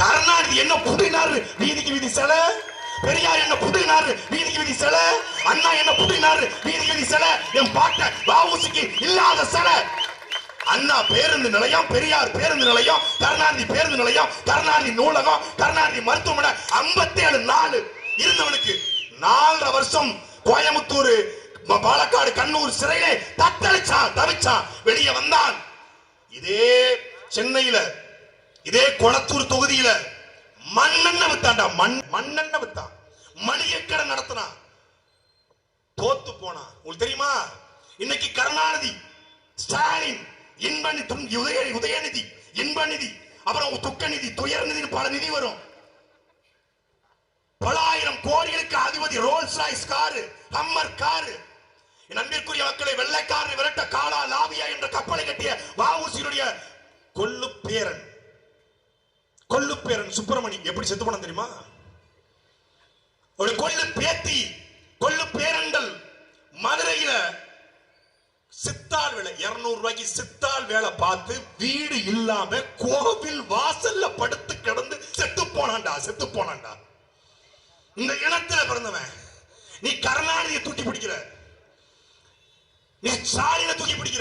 கருணாநிதி என்ன புடினாரு வீதிக்கு வீதி சிலை, பெரியார் என்ன புடினாரு வீதிக்கு வீதி சிலை, அண்ணா என்ன புடினாரு வீதிக்கு வீதி சிலை, என் பாட்ட வஉசிக்கு இல்லாத சிலை. அண்ணா பேருந்து நிலையம், பெரியார் பேருந்து நிலையம், கருணாநிதி பேருந்து நிலையம், கருணாநிதி நூலகம், கருணாநிதி மருத்துவமனை 57 நாள் இருந்தவனுக்கு 4.5 வருஷம் கோயம்புத்தூர், பாலக்காடு, கண்ணூர் சிறையிலே தத்தளிச்சான், தவிச்சான், வெளியே வந்தான். இதே சென்னையில, இதே கொளத்தூர் தொகுதியில மண்ணெண்ணெய் வித்தான்டா, மண்ணெண்ணெய் வித்தான், மளிகை கடை நடத்தினான், தோத்து போனான். உங்களுக்கு தெரியுமா? இன்னைக்கு கருணாநிதி, ஸ்டாலின், உதயநிதி, இன்பநிதி, அப்புறம் துக்கநிதி, துயர்நிதி, பல நிதி வரும். பல ஆயிரம் கோடிகளுக்கு அதிபதி, Rolls Royce car, Hummer car. என் அன்பிற்குரிய மக்களை, வெள்ளைக்காரனை விரட்ட காலா லாவியா என்ற கப்பலை கட்டிய வஉசியுடைய கொள்ளுப்பேரன் சுப்பிரமணி எப்படி செத்து போன தெரியுமா? கொள்ளு பேத்தி, கொள்ளு பேரண்டல் மதுரையில சித்தாள் வேலை, 200 ரூபாய்க்கு சித்தாள் வேலை பார்த்து வீடு இல்லாம கோவில் வாசல்ல படுத்து கிடந்து செத்து போனான்டா. இந்த இனத்துல பிறந்தவன். நீ கருணாநிதியை தூக்கி பிடிக்கிற, நீ ஸ்டாலினை தூக்கி பிடிக்கிற.